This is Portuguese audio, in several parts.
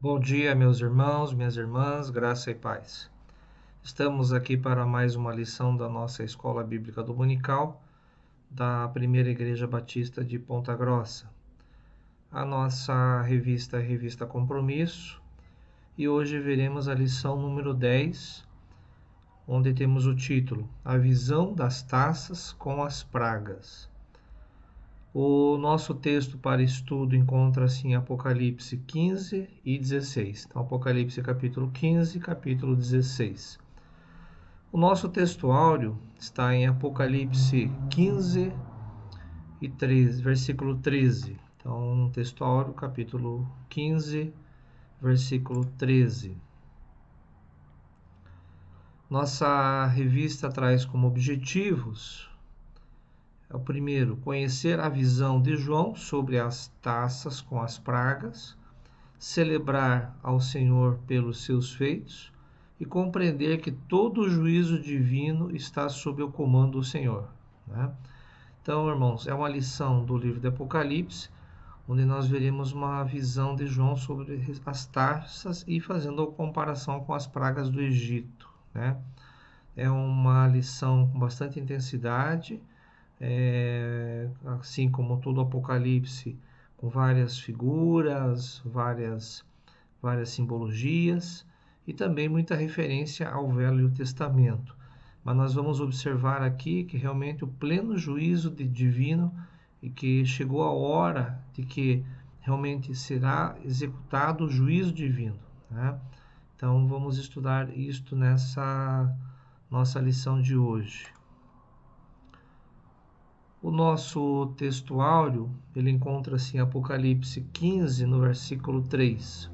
Bom dia, meus irmãos, minhas irmãs, graça e paz. Estamos aqui para mais uma lição da nossa Escola Bíblica Dominical da Primeira Igreja Batista de Ponta Grossa. A nossa revista é a Revista Compromisso e hoje veremos a lição número 10, onde temos o título A Visão das Taças com as Pragas. O nosso texto para estudo encontra-se em Apocalipse 15 e 16. Então, Apocalipse capítulo 15, capítulo 16. O nosso texto áureo está em Apocalipse 15 e 13, versículo 13. Então, texto áureo, capítulo 15, versículo 13. Nossa revista traz como objetivos o primeiro, conhecer a visão de João sobre as taças com as pragas, celebrar ao Senhor pelos seus feitos e compreender que todo o juízo divino está sob o comando do Senhor. Né? Então, irmãos, é uma lição do livro de Apocalipse, onde nós veremos uma visão de João sobre as taças e fazendo a comparação com as pragas do Egito. Né? É uma lição com bastante intensidade, assim como todo o Apocalipse, com várias figuras, várias simbologias e também muita referência ao Velho Testamento. Mas nós vamos observar aqui que realmente o pleno juízo divino e que chegou a hora de que realmente será executado o juízo divino. Né? Então vamos estudar isto nessa nossa lição de hoje. O nosso texto áureo, ele encontra-se em Apocalipse 15, no versículo 3.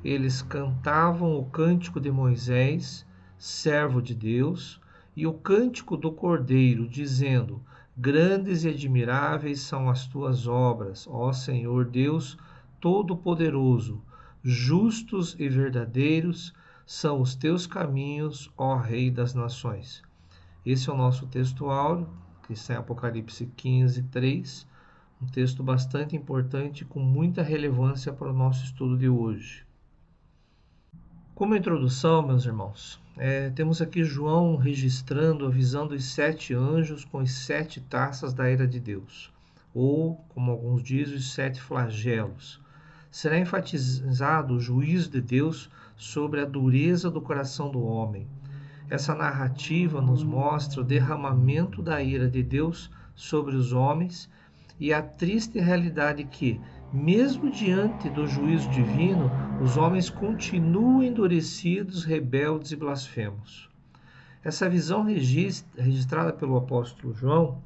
Eles cantavam o cântico de Moisés, servo de Deus, e o cântico do Cordeiro, dizendo: Grandes e admiráveis são as tuas obras, ó Senhor Deus Todo-Poderoso. Justos e verdadeiros são os teus caminhos, ó Rei das Nações. Esse é o nosso texto áureo, que está em Apocalipse 15, 3, um texto bastante importante com muita relevância para o nosso estudo de hoje. Como introdução, meus irmãos, temos aqui João registrando a visão dos 7 anjos com as 7 taças da ira de Deus, ou, como alguns dizem, os 7 flagelos. Será enfatizado o juízo de Deus sobre a dureza do coração do homem. Essa narrativa nos mostra o derramamento da ira de Deus sobre os homens e a triste realidade que, mesmo diante do juízo divino, os homens continuam endurecidos, rebeldes e blasfemos. Essa visão registrada pelo apóstolo João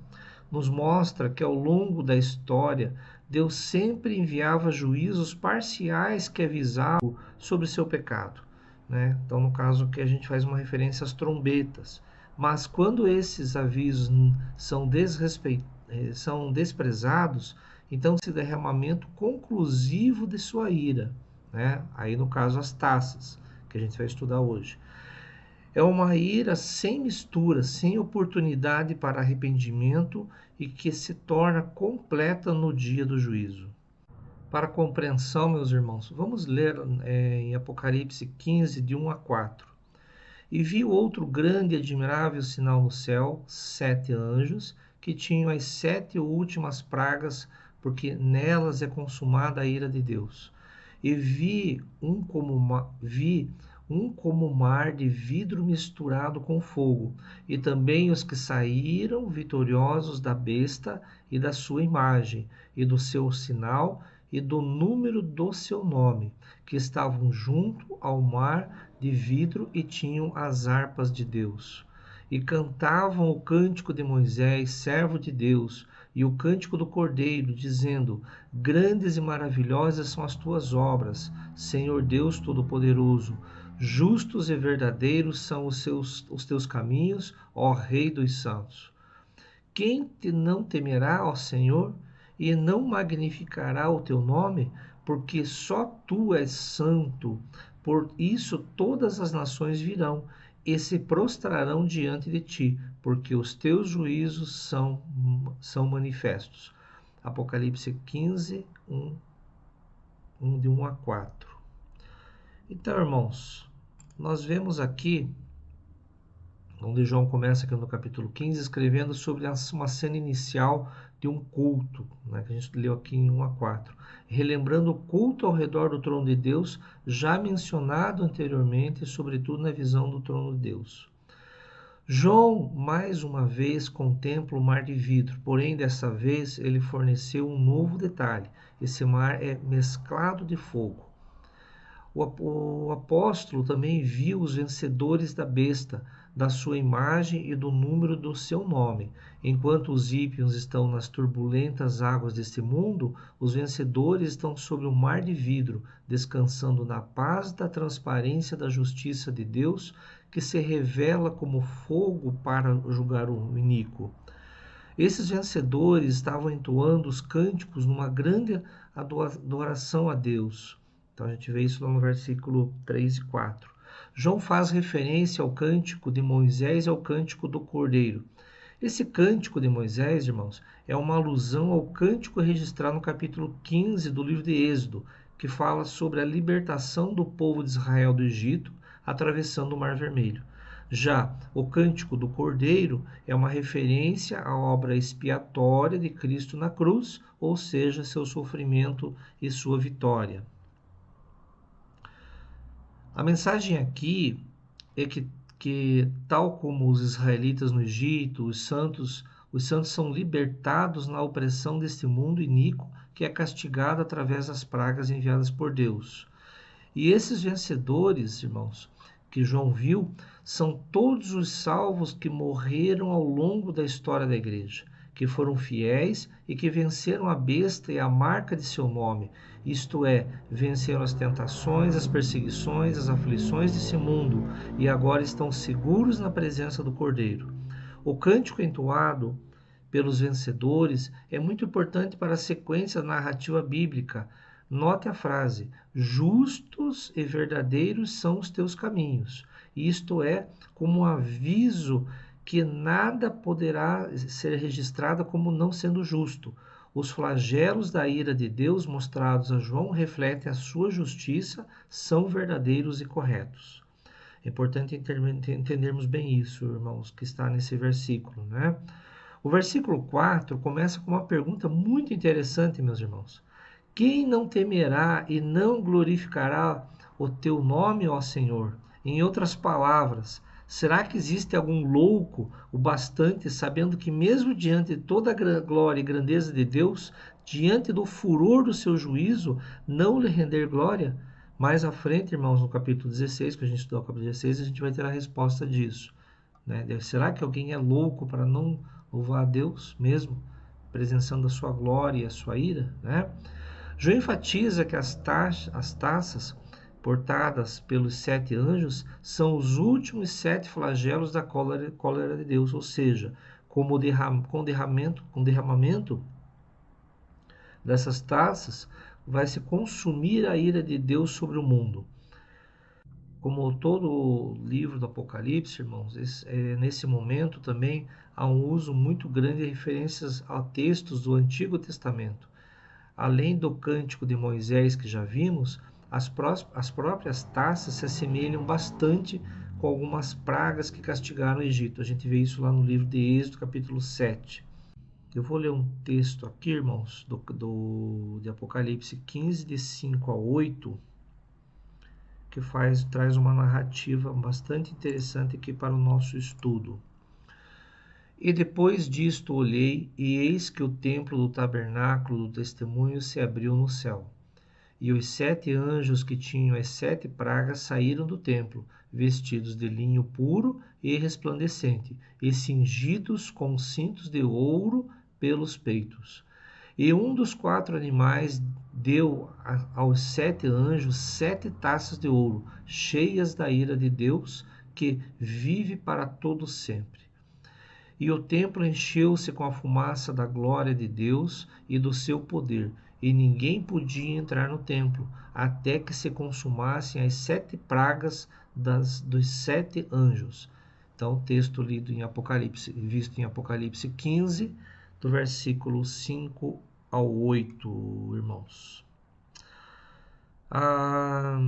nos mostra que ao longo da história Deus sempre enviava juízos parciais que avisavam sobre seu pecado. Né? Então, no caso que a gente faz uma referência às trombetas. Mas quando esses avisos são desprezados, então esse derramamento conclusivo de sua ira, né? Aí no caso as taças, que a gente vai estudar hoje. É uma ira sem mistura, sem oportunidade para arrependimento e que se torna completa no dia do juízo. Para compreensão, meus irmãos, vamos ler em Apocalipse 15, de 1 a 4. E vi outro grande e admirável sinal no céu, 7 anjos, que tinham as 7 últimas pragas, porque nelas é consumada a ira de Deus. E vi um como mar de vidro misturado com fogo, e também os que saíram vitoriosos da besta e da sua imagem, e do seu sinal, e do número do seu nome, que estavam junto ao mar de vidro e tinham as harpas de Deus. E cantavam o cântico de Moisés, servo de Deus, e o cântico do Cordeiro, dizendo: Grandes e maravilhosas são as tuas obras, Senhor Deus Todo-Poderoso. Justos e verdadeiros são os teus caminhos, ó Rei dos santos. Quem não temerá, ó Senhor, e não magnificará o teu nome? Porque só tu és santo. Por isso todas as nações virão e se prostrarão diante de ti, porque os teus juízos são manifestos. Apocalipse 15, 1 de 1 a 4. Então, irmãos, nós vemos aqui, onde João começa aqui no capítulo 15, escrevendo sobre uma cena inicial de um culto, né, que a gente leu aqui em 1 a 4, relembrando o culto ao redor do trono de Deus, já mencionado anteriormente, sobretudo na visão do trono de Deus. João, mais uma vez, contempla o mar de vidro, porém, dessa vez, ele forneceu um novo detalhe. Esse mar é mesclado de fogo. O apóstolo também viu os vencedores da besta, da sua imagem e do número do seu nome. Enquanto os ímpios estão nas turbulentas águas deste mundo, os vencedores estão sobre o mar de vidro, descansando na paz da transparência da justiça de Deus, que se revela como fogo para julgar o iníquo. Esses vencedores estavam entoando os cânticos numa grande adoração a Deus. Então a gente vê isso lá no versículo 3 e 4. João faz referência ao cântico de Moisés e ao cântico do Cordeiro. Esse cântico de Moisés, irmãos, é uma alusão ao cântico registrado no capítulo 15 do livro de Êxodo, que fala sobre a libertação do povo de Israel do Egito, atravessando o Mar Vermelho. Já o cântico do Cordeiro é uma referência à obra expiatória de Cristo na cruz, ou seja, seu sofrimento e sua vitória. A mensagem aqui é que tal como os israelitas no Egito, os santos são libertados na opressão deste mundo iníquo que é castigado através das pragas enviadas por Deus. E esses vencedores, irmãos, que João viu, são todos os salvos que morreram ao longo da história da igreja, que foram fiéis e que venceram a besta e a marca de seu nome, isto é, venceram as tentações, as perseguições, as aflições desse mundo e agora estão seguros na presença do Cordeiro. O cântico entoado pelos vencedores é muito importante para a sequência narrativa bíblica. Note a frase: justos e verdadeiros são os teus caminhos. Isto é, como um aviso que nada poderá ser registrado como não sendo justo. Os flagelos da ira de Deus mostrados a João refletem a sua justiça, são verdadeiros e corretos. É importante entendermos bem isso, irmãos, que está nesse versículo, né? O versículo 4 começa com uma pergunta muito interessante, meus irmãos. Quem não temerá e não glorificará o teu nome, ó Senhor? Em outras palavras, será que existe algum louco o bastante, sabendo que mesmo diante de toda a glória e grandeza de Deus, diante do furor do seu juízo, não lhe render glória? Mais à frente, irmãos, no capítulo 16, que a gente estudou o capítulo 16, a gente vai ter a resposta disso. Né? Será que alguém é louco para não louvar a Deus mesmo, presenciando a sua glória e a sua ira? Né? João enfatiza que as taças portadas pelos 7 anjos são os últimos 7 flagelos da cólera de Deus, ou seja, com o derramamento dessas taças vai se consumir a ira de Deus sobre o mundo. Como todo o livro do Apocalipse, irmãos, nesse momento também há um uso muito grande de referências a textos do Antigo Testamento. Além do cântico de Moisés que já vimos, as próprias taças se assemelham bastante com algumas pragas que castigaram o Egito. A gente vê isso lá no livro de Êxodo, capítulo 7. Eu vou ler um texto aqui, irmãos, de Apocalipse 15, de 5 a 8, que traz uma narrativa bastante interessante aqui para o nosso estudo. E depois disto olhei, e eis que o templo do tabernáculo do testemunho se abriu no céu. E os 7 anjos que tinham as 7 pragas saíram do templo, vestidos de linho puro e resplandecente, e cingidos com cintos de ouro pelos peitos. E um dos 4 animais deu aos 7 anjos 7 taças de ouro, cheias da ira de Deus, que vive para todo sempre. E o templo encheu-se com a fumaça da glória de Deus e do seu poder, e ninguém podia entrar no templo, até que se consumassem as 7 pragas dos 7 anjos. Então, texto lido em Apocalipse, visto em Apocalipse 15, do versículo 5 ao 8, irmãos. Ah,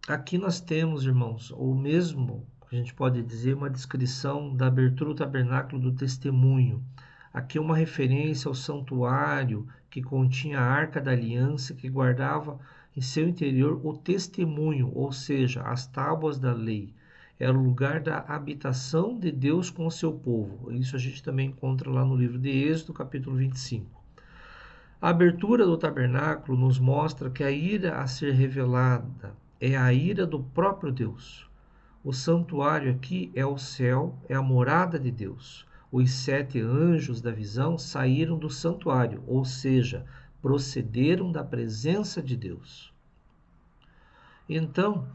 aqui nós temos, irmãos, o mesmo, a gente pode dizer, uma descrição da abertura do tabernáculo do testemunho. Aqui uma referência ao santuário que continha a arca da aliança, que guardava em seu interior o testemunho, ou seja, as tábuas da lei. Era o lugar da habitação de Deus com o seu povo. Isso a gente também encontra lá no livro de Êxodo, capítulo 25. A abertura do tabernáculo nos mostra que a ira a ser revelada é a ira do próprio Deus. O santuário aqui é o céu, é a morada de Deus. Os 7 anjos da visão saíram do santuário, ou seja, procederam da presença de Deus. Então,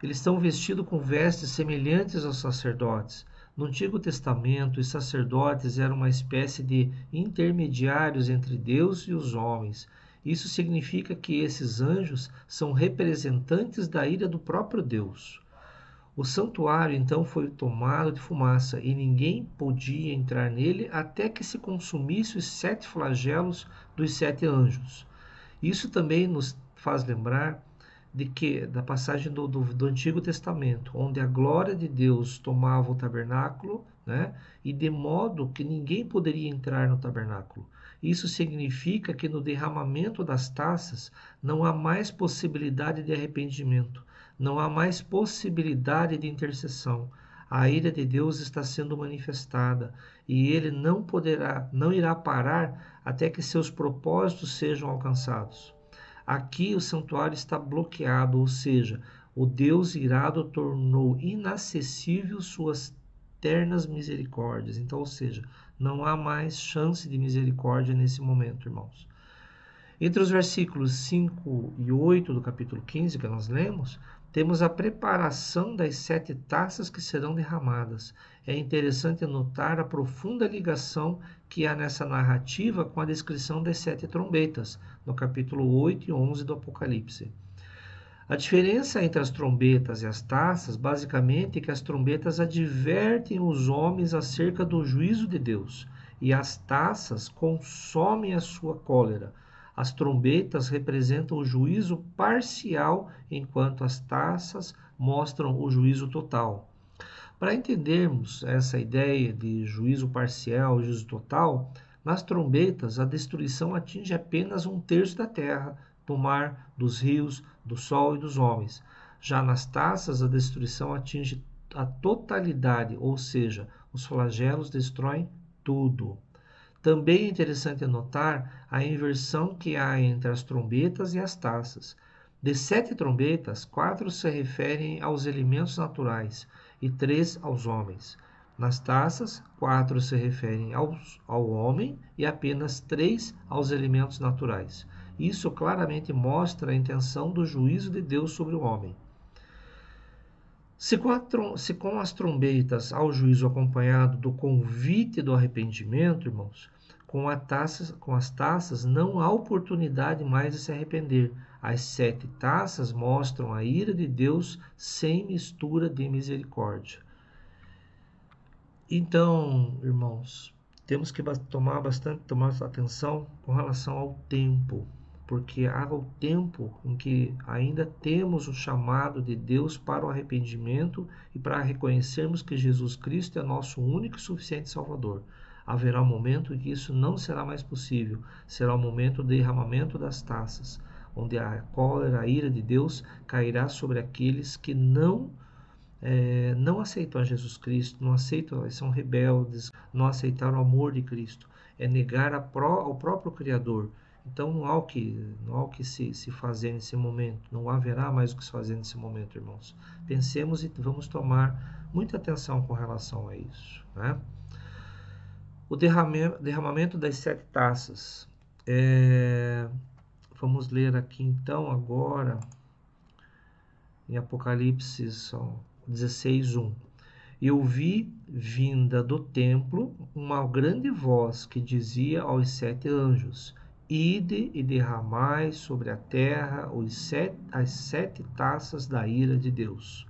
eles estão vestidos com vestes semelhantes aos sacerdotes. No Antigo Testamento, os sacerdotes eram uma espécie de intermediários entre Deus e os homens. Isso significa que esses anjos são representantes da ira do próprio Deus. O santuário então foi tomado de fumaça e ninguém podia entrar nele até que se consumisse os 7 flagelos dos 7 anjos. Isso também nos faz lembrar da passagem do Antigo Testamento, onde a glória de Deus tomava o tabernáculo, né? E de modo que ninguém poderia entrar no tabernáculo. Isso significa que no derramamento das taças não há mais possibilidade de arrependimento, não há mais possibilidade de intercessão. A ira de Deus está sendo manifestada e ele não irá parar até que seus propósitos sejam alcançados. Aqui o santuário está bloqueado, ou seja, o Deus irado tornou inacessível suas ternas misericórdias. Então, ou seja, não há mais chance de misericórdia nesse momento, irmãos. Entre os versículos 5 e 8 do capítulo 15 que nós lemos, temos a preparação das 7 taças que serão derramadas. É interessante notar a profunda ligação que há nessa narrativa com a descrição das 7 trombetas, no capítulo 8 e 11 do Apocalipse. A diferença entre as trombetas e as taças, basicamente, é que as trombetas advertem os homens acerca do juízo de Deus, e as taças consomem a sua cólera. As trombetas representam o juízo parcial, enquanto as taças mostram o juízo total. Para entendermos essa ideia de juízo parcial e juízo total, nas trombetas a destruição atinge apenas 1/3 da terra, do mar, dos rios, do sol e dos homens. Já nas taças a destruição atinge a totalidade, ou seja, os flagelos destroem tudo. Também é interessante notar a inversão que há entre as trombetas e as taças. De 7 trombetas, 4 se referem aos elementos naturais e 3 aos homens. Nas taças, 4 se referem ao homem e apenas 3 aos elementos naturais. Isso claramente mostra a intenção do juízo de Deus sobre o homem. Se com as trombetas há o juízo acompanhado do convite do arrependimento, irmãos, com as taças não há oportunidade mais de se arrepender. As 7 taças mostram a ira de Deus sem mistura de misericórdia. Então, irmãos, temos que tomar atenção com relação ao tempo, porque há o tempo em que ainda temos o chamado de Deus para o arrependimento e para reconhecermos que Jesus Cristo é nosso único e suficiente Salvador. Haverá um momento em que isso não será mais possível, será o momento do derramamento das taças, onde a cólera, a ira de Deus cairá sobre aqueles que não aceitam a Jesus Cristo, não aceitam, são rebeldes, não aceitaram o amor de Cristo. É negar ao próprio Criador. Então não há o que se fazer nesse momento, não haverá mais o que se fazer nesse momento, irmãos. Pensemos e vamos tomar muita atenção com relação a isso, né? O derramamento das 7 taças. Vamos ler aqui então agora em Apocalipse 16:1. Eu vi vinda do templo uma grande voz que dizia aos 7 anjos: Ide e derramai sobre a terra as 7 taças da ira de Deus.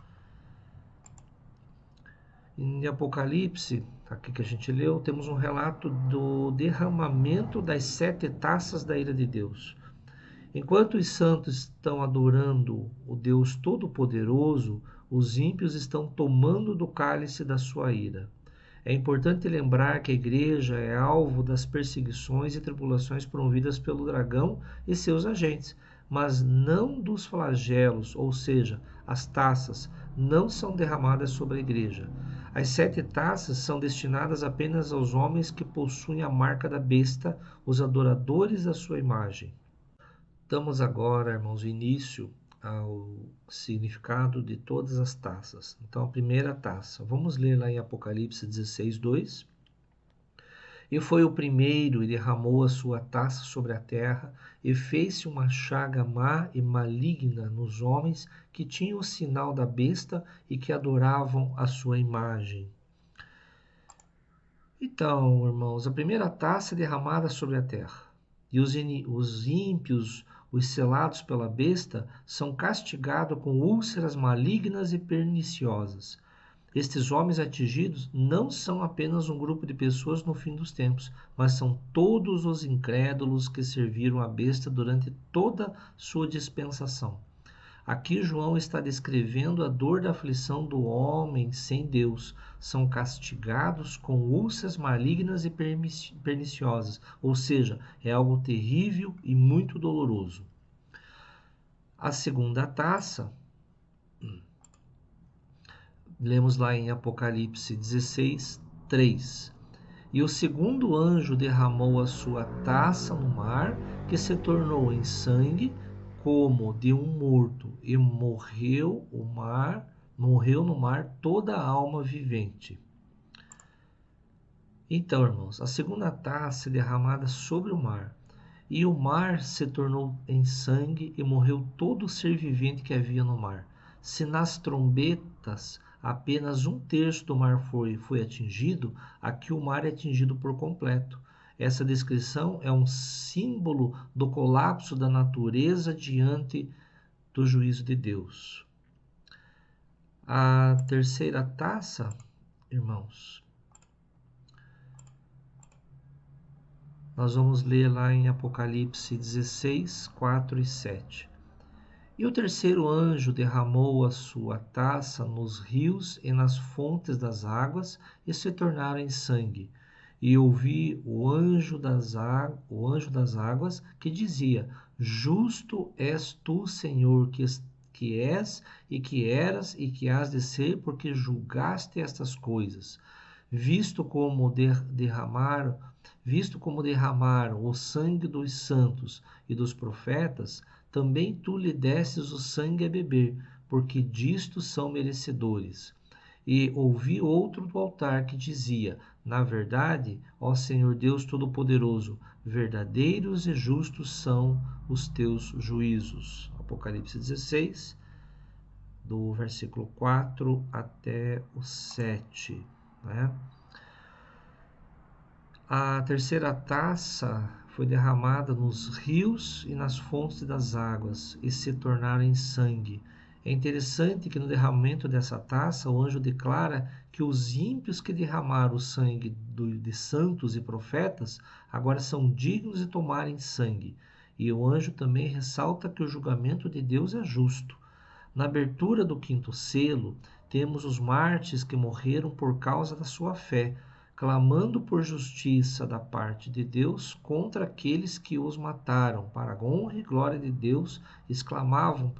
Em Apocalipse, aqui que a gente leu, temos um relato do derramamento das 7 taças da ira de Deus. Enquanto os santos estão adorando o Deus Todo-Poderoso, os ímpios estão tomando do cálice da sua ira. É importante lembrar que a igreja é alvo das perseguições e tribulações promovidas pelo dragão e seus agentes, mas não dos flagelos, ou seja, as taças, não são derramadas sobre a igreja. As 7 taças são destinadas apenas aos homens que possuem a marca da besta, os adoradores da sua imagem. Damos agora, irmãos, o início ao significado de todas as taças. Então, a primeira taça, vamos ler lá em Apocalipse 16, 2. E foi o primeiro e derramou a sua taça sobre a terra, e fez-se uma chaga má e maligna nos homens que tinham o sinal da besta e que adoravam a sua imagem. Então, irmãos, a primeira taça é derramada sobre a terra. E os ímpios, os selados pela besta, são castigados com úlceras malignas e perniciosas. Estes homens atingidos não são apenas um grupo de pessoas no fim dos tempos, mas são todos os incrédulos que serviram a besta durante toda sua dispensação. Aqui João está descrevendo a dor da aflição do homem sem Deus. São castigados com úlceras malignas e perniciosas, ou seja, é algo terrível e muito doloroso. A segunda taça, lemos lá em Apocalipse 16, 3. E o segundo anjo derramou a sua taça no mar, que se tornou em sangue, como de um morto, e morreu no mar toda a alma vivente. Então, irmãos, a segunda taça é derramada sobre o mar, e o mar se tornou em sangue, e morreu todo o ser vivente que havia no mar. Se nas trombetas apenas 1/3 do mar foi atingido, aqui o mar é atingido por completo. Essa descrição é um símbolo do colapso da natureza diante do juízo de Deus. A terceira taça, irmãos, nós vamos ler lá em Apocalipse 16, 4 e 7. E o terceiro anjo derramou a sua taça nos rios e nas fontes das águas, e se tornaram em sangue. E ouvi o anjo das águas que dizia: Justo és tu, Senhor, que és e que eras e que hás de ser, porque julgaste estas coisas. Visto como derramaram o sangue dos santos e dos profetas, também tu lhe desses o sangue a beber, porque disto são merecedores. E ouvi outro do altar que dizia: Na verdade, ó Senhor Deus Todo-Poderoso, verdadeiros e justos são os teus juízos. Apocalipse 16, do versículo 4 até o 7. Né? A terceira taça foi derramada nos rios e nas fontes das águas, e se tornaram em sangue. É interessante que no derramamento dessa taça, o anjo declara que os ímpios que derramaram o sangue de santos e profetas agora são dignos de tomarem sangue. E o anjo também ressalta que o julgamento de Deus é justo. Na abertura do 5º selo, temos os mártires que morreram por causa da sua fé, clamando por justiça da parte de Deus contra aqueles que os mataram. Para a honra e glória de Deus, clamavam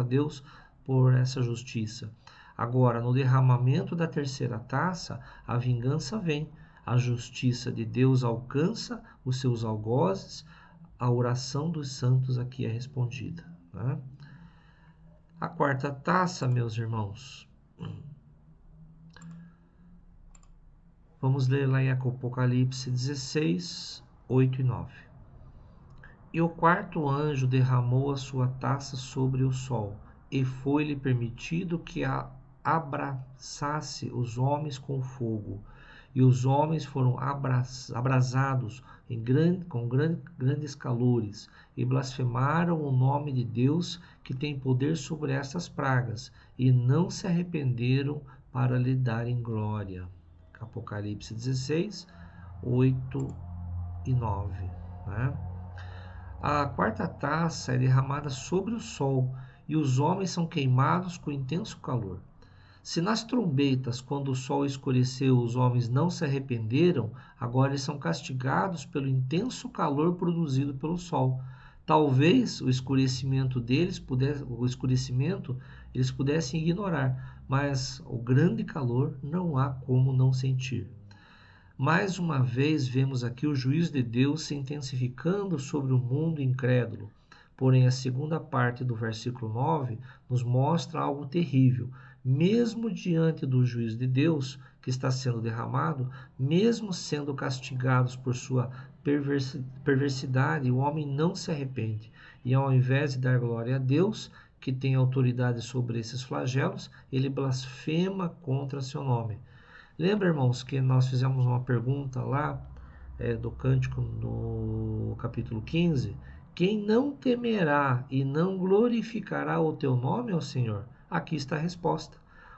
a Deus por essa justiça. Agora, no derramamento da terceira taça, a vingança vem. A justiça de Deus alcança os seus algozes, a oração dos santos aqui é respondida. Né? A quarta taça, meus irmãos, vamos ler lá em Apocalipse 16, 8 e 9. E o quarto anjo derramou a sua taça sobre o sol, e foi-lhe permitido que abraçasse os homens com fogo. E os homens foram abrasados com grandes calores, e blasfemaram o nome de Deus, que tem poder sobre estas pragas, e não se arrependeram para lhe darem glória. Apocalipse 16, 8 e 9. Né? A quarta taça é derramada sobre o sol, e os homens são queimados com intenso calor. Se nas trombetas, quando o sol escureceu, os homens não se arrependeram, agora eles são castigados pelo intenso calor produzido pelo sol. Talvez o escurecimento eles pudessem ignorar, mas o grande calor não há como não sentir. Mais uma vez vemos aqui o juízo de Deus se intensificando sobre o mundo incrédulo. Porém, a segunda parte do versículo 9 nos mostra algo terrível. Mesmo diante do juízo de Deus que está sendo derramado, mesmo sendo castigados por sua perversidade, o homem não se arrepende. E ao invés de dar glória a Deus, que tem autoridade sobre esses flagelos, ele blasfema contra seu nome. Lembra, irmãos, que nós fizemos uma pergunta lá do Cântico no capítulo 15? Quem não temerá e não glorificará o teu nome, ó Senhor? Aqui está a resposta.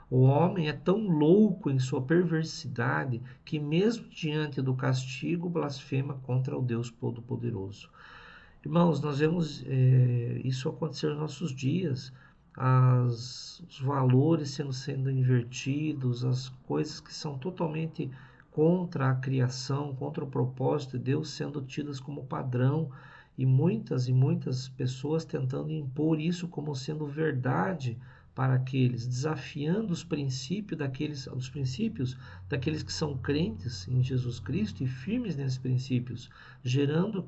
O homem é tão louco em sua perversidade que, mesmo diante do castigo, blasfema contra o Deus Todo-Poderoso. Irmãos, nós vemos isso acontecer nos nossos dias, os valores sendo invertidos, as coisas que são totalmente contra a criação, contra o propósito de Deus sendo tidas como padrão, e muitas pessoas tentando impor isso como sendo verdade para aqueles, desafiando os princípios daqueles que são crentes em Jesus Cristo e firmes nesses princípios, gerando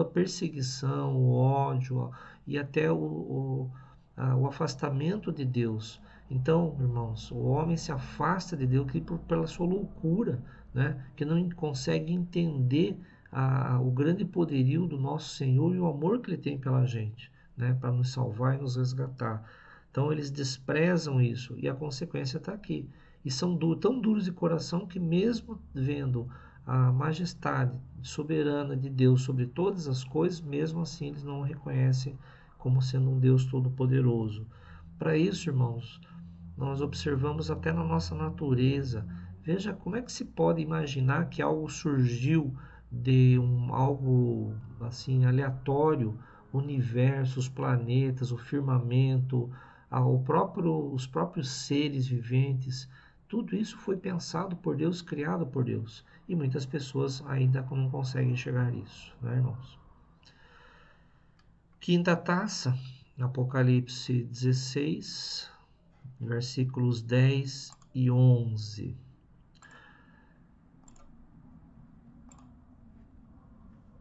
a perseguição, o ódio e até o afastamento de Deus. Então, irmãos, o homem se afasta de Deus pela sua loucura, né? Que não consegue entender o grande poderio do nosso Senhor e o amor que Ele tem pela gente, né? Para nos salvar e nos resgatar. Então, eles desprezam isso e a consequência está aqui. E são tão duros de coração que, mesmo vendo a majestade soberana de Deus sobre todas as coisas, mesmo assim eles não o reconhecem como sendo um Deus todo-poderoso. Para isso, irmãos, nós observamos até na nossa natureza. Veja como é que se pode imaginar que algo surgiu de algo assim aleatório, o universo, os planetas, o firmamento, os próprios seres viventes. Tudo isso foi pensado por Deus, criado por Deus. E muitas pessoas ainda não conseguem enxergar isso, né, irmãos? Quinta taça, Apocalipse 16, versículos 10 e 11.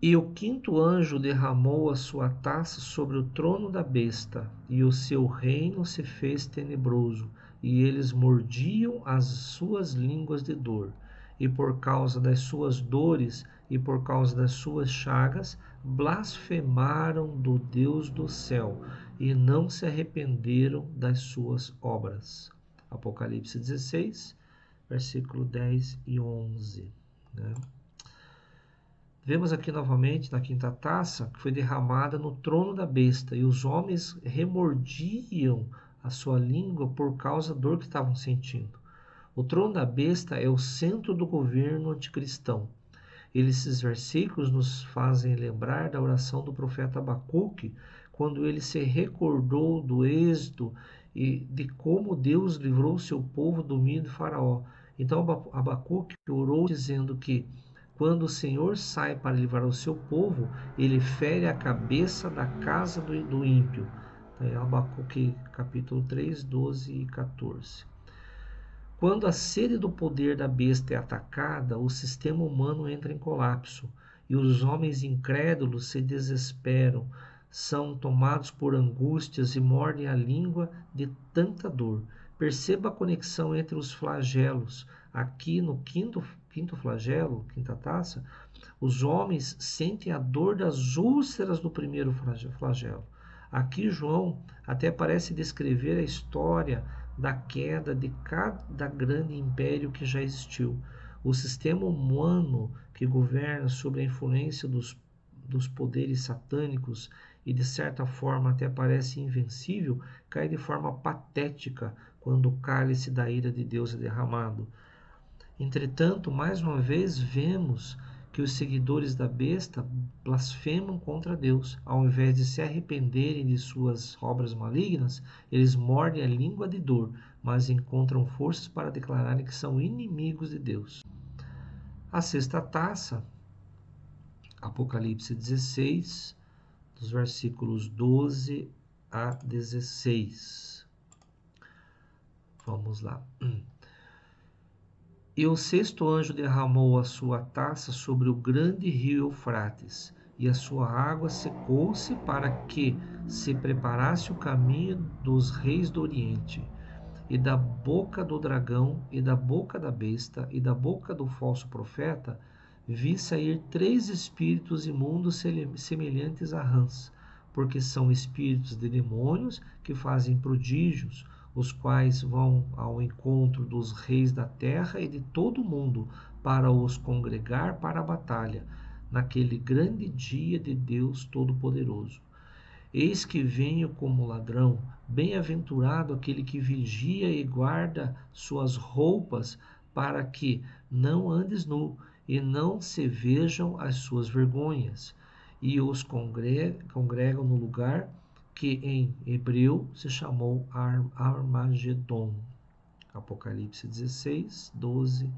E o quinto anjo derramou a sua taça sobre o trono da besta, e o seu reino se fez tenebroso, e eles mordiam as suas línguas de dor. E por causa das suas dores e por causa das suas chagas, blasfemaram do Deus do céu, e não se arrependeram das suas obras. Apocalipse 16, versículo 10 e 11. Né? Vemos aqui novamente na quinta taça que foi derramada no trono da besta, e os homens remordiam a sua língua por causa da dor que estavam sentindo. O trono da besta é o centro do governo anticristão. Esses versículos nos fazem lembrar da oração do profeta Abacuque, quando ele se recordou do êxodo e de como Deus livrou seu povo do domínio de Faraó. Então Abacuque orou dizendo que quando o Senhor sai para livrar o seu povo, ele fere a cabeça da casa do ímpio. Abacuque capítulo 3, 12 e 14. Quando a sede do poder da besta é atacada, o sistema humano entra em colapso e os homens incrédulos se desesperam, são tomados por angústias e mordem a língua de tanta dor. Perceba a conexão entre os flagelos. Aqui no quinto flagelo, quinta taça, os homens sentem a dor das úlceras do primeiro flagelo. Aqui João até parece descrever a história da queda de cada grande império que já existiu. O sistema humano que governa sob a influência dos poderes satânicos e de certa forma até parece invencível, cai de forma patética quando o cálice da ira de Deus é derramado. Entretanto, mais uma vez vemos que os seguidores da besta blasfemam contra Deus. Ao invés de se arrependerem de suas obras malignas, eles mordem a língua de dor, mas encontram forças para declararem que são inimigos de Deus. A sexta taça, Apocalipse 16, dos versículos 12 a 16. Vamos lá. E o sexto anjo derramou a sua taça sobre o grande rio Eufrates, e a sua água secou-se para que se preparasse o caminho dos reis do Oriente. E da boca do dragão, e da boca da besta, e da boca do falso profeta, vi sair 3 espíritos imundos semelhantes a rãs, porque são espíritos de demônios que fazem prodígios, os quais vão ao encontro dos reis da terra e de todo o mundo, para os congregar para a batalha, naquele grande dia de Deus Todo-Poderoso. Eis que venho como ladrão, bem-aventurado aquele que vigia e guarda suas roupas, para que não andes nu, e não se vejam as suas vergonhas. E os congregam no lugar que em hebreu se chamou Armagedon. Apocalipse 16, 12,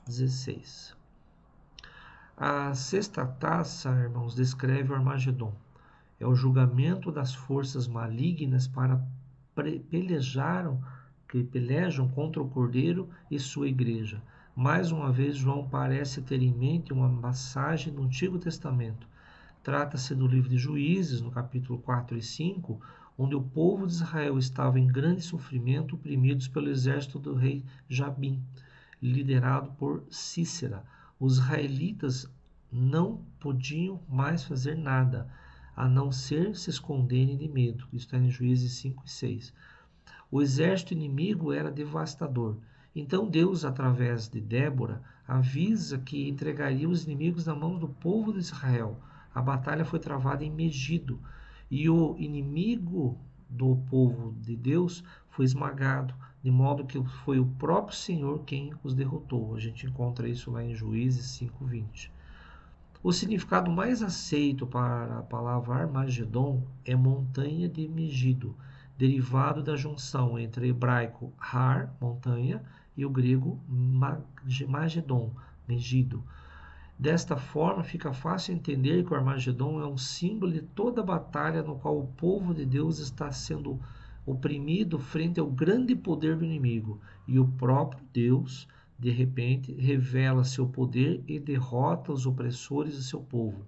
16. A sexta taça, irmãos, descreve o Armagedon. É o julgamento das forças malignas que pelejam contra o Cordeiro e sua igreja. Mais uma vez, João parece ter em mente uma passagem do Antigo Testamento. Trata-se do livro de Juízes, no capítulo 4 e 5, onde o povo de Israel estava em grande sofrimento, oprimidos pelo exército do rei Jabim, liderado por Cícera. Os israelitas não podiam mais fazer nada, a não ser se esconderem de medo. Isso está em Juízes 5 e 6. O exército inimigo era devastador. Então Deus, através de Débora, avisa que entregaria os inimigos na mão do povo de Israel. A batalha foi travada em Megido, e o inimigo do povo de Deus foi esmagado, de modo que foi o próprio Senhor quem os derrotou. A gente encontra isso lá em Juízes 5:20. O significado mais aceito para a palavra Armagedon é montanha de Megido, derivado da junção entre o hebraico Har, montanha, e o grego Magedon, Megido. Desta forma, fica fácil entender que o Armagedon é um símbolo de toda a batalha no qual o povo de Deus está sendo oprimido frente ao grande poder do inimigo, e o próprio Deus, de repente, revela seu poder e derrota os opressores de seu povo.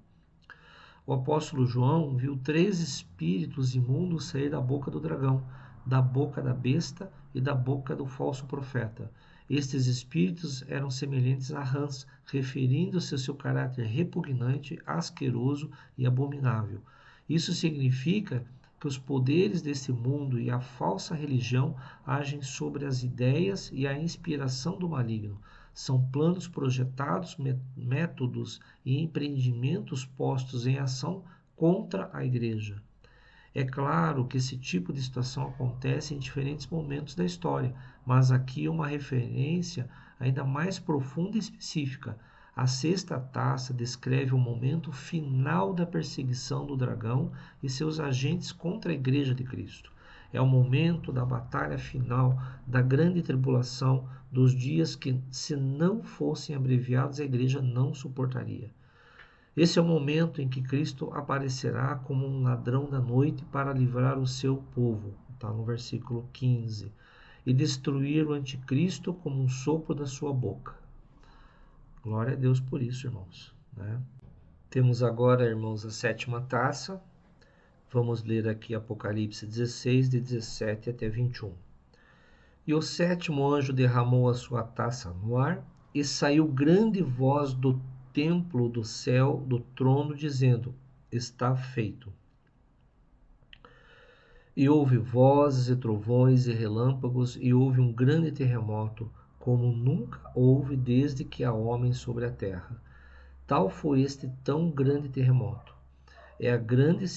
O apóstolo João viu 3 espíritos imundos sair da boca do dragão, da boca da besta e da boca do falso profeta. Estes espíritos eram semelhantes a rãs, referindo-se ao seu caráter repugnante, asqueroso e abominável. Isso significa que os poderes desse mundo e a falsa religião agem sobre as ideias e a inspiração do maligno. São planos projetados, métodos e empreendimentos postos em ação contra a igreja. É claro que esse tipo de situação acontece em diferentes momentos da história, mas aqui uma referência ainda mais profunda e específica. A sexta taça descreve o momento final da perseguição do dragão e seus agentes contra a Igreja de Cristo. É o momento da batalha final, da grande tribulação, dos dias que, se não fossem abreviados, a Igreja não suportaria. Esse é o momento em que Cristo aparecerá como um ladrão da noite para livrar o seu povo, está no versículo 15, e destruir o anticristo como um sopro da sua boca. Glória a Deus por isso, irmãos. Né? Temos agora, irmãos, a sétima taça. Vamos ler aqui Apocalipse 16, de 17 até 21. E o sétimo anjo derramou a sua taça no ar, e saiu grande voz do templo do céu, do trono, dizendo: está feito. E houve vozes e trovões e relâmpagos, e houve um grande terremoto, como nunca houve desde que há homens sobre a terra. Tal foi este tão grande terremoto. E a grande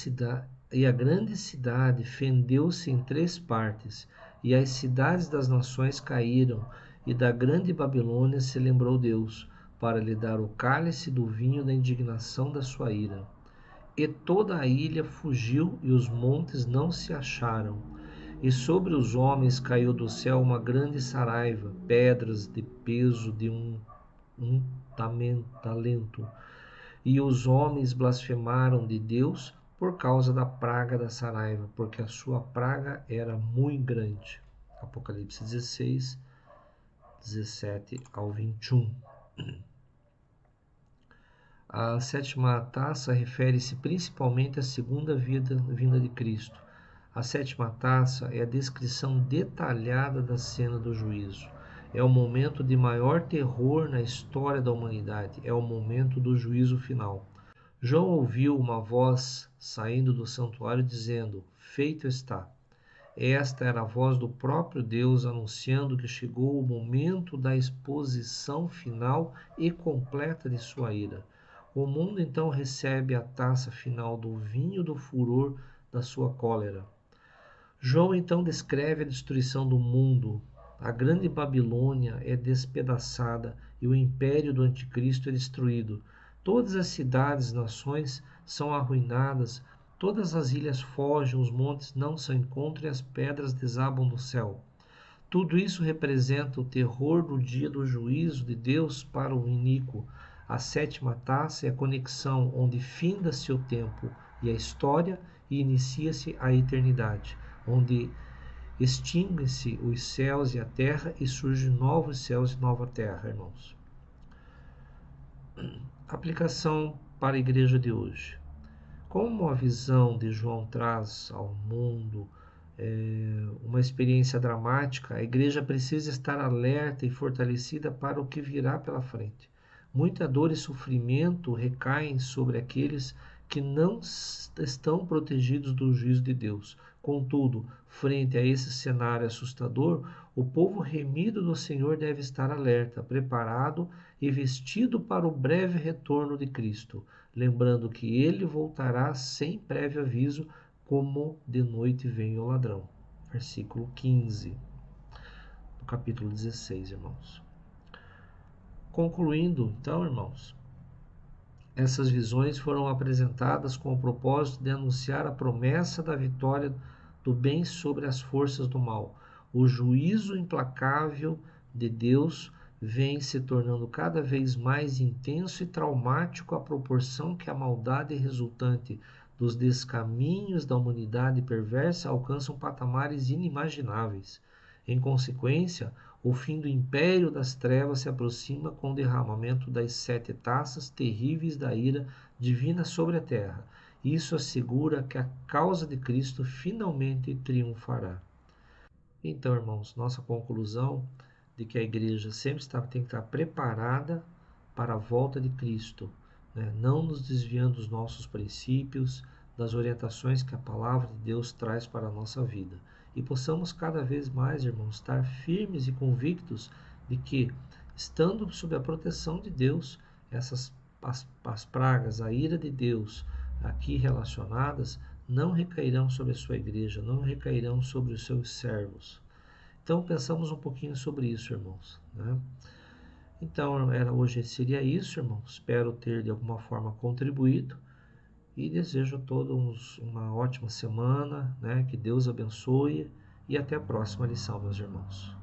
cidade fendeu-se em 3 partes, e as cidades das nações caíram, e da grande Babilônia se lembrou Deus, para lhe dar o cálice do vinho da indignação da sua ira. E toda a ilha fugiu, e os montes não se acharam. E sobre os homens caiu do céu uma grande saraiva, pedras de peso de um talento. E os homens blasfemaram de Deus por causa da praga da saraiva, porque a sua praga era muito grande. Apocalipse 16, 17 ao 21. A sétima taça refere-se principalmente à segunda vinda de Cristo. A sétima taça é a descrição detalhada da cena do juízo. É o momento de maior terror na história da humanidade. É o momento do juízo final. João ouviu uma voz saindo do santuário dizendo: Feito está. Esta era a voz do próprio Deus anunciando que chegou o momento da exposição final e completa de sua ira. O mundo então recebe a taça final do vinho do furor da sua cólera. João então descreve a destruição do mundo. A grande Babilônia é despedaçada e o império do anticristo é destruído. Todas as cidades e nações são arruinadas, todas as ilhas fogem, os montes não se encontram e as pedras desabam do céu. Tudo isso representa o terror do dia do juízo de Deus para o iníquo. A sétima taça é a conexão onde finda-se o tempo e a história e inicia-se a eternidade, onde extinguem-se os céus e a terra e surgem novos céus e nova terra, irmãos. Aplicação para a igreja de hoje. Como a visão de João traz ao mundo uma experiência dramática, a igreja precisa estar alerta e fortalecida para o que virá pela frente. Muita dor e sofrimento recaem sobre aqueles que não estão protegidos do juízo de Deus. Contudo, frente a esse cenário assustador, o povo remido do Senhor deve estar alerta, preparado e vestido para o breve retorno de Cristo, lembrando que ele voltará sem prévio aviso, como de noite vem o ladrão. Versículo 15, do capítulo 16, irmãos. Concluindo, então, irmãos, essas visões foram apresentadas com o propósito de anunciar a promessa da vitória do bem sobre as forças do mal. O juízo implacável de Deus vem se tornando cada vez mais intenso e traumático à proporção que a maldade resultante dos descaminhos da humanidade perversa alcançam patamares inimagináveis. Em consequência, o fim do império das trevas se aproxima com o derramamento das 7 taças terríveis da ira divina sobre a terra. Isso assegura que a causa de Cristo finalmente triunfará. Então, irmãos, nossa conclusão de que a igreja sempre tem que estar preparada para a volta de Cristo, né? Não nos desviando dos nossos princípios, das orientações que a palavra de Deus traz para a nossa vida. E possamos cada vez mais, irmãos, estar firmes e convictos de que, estando sob a proteção de Deus, as pragas, a ira de Deus aqui relacionadas, não recairão sobre a sua igreja, não recairão sobre os seus servos. Então, pensamos um pouquinho sobre isso, irmãos, né? Então, hoje seria isso, irmãos. Espero ter de alguma forma contribuído e desejo a todos uma ótima semana, né? Que Deus abençoe e até a próxima lição, meus irmãos.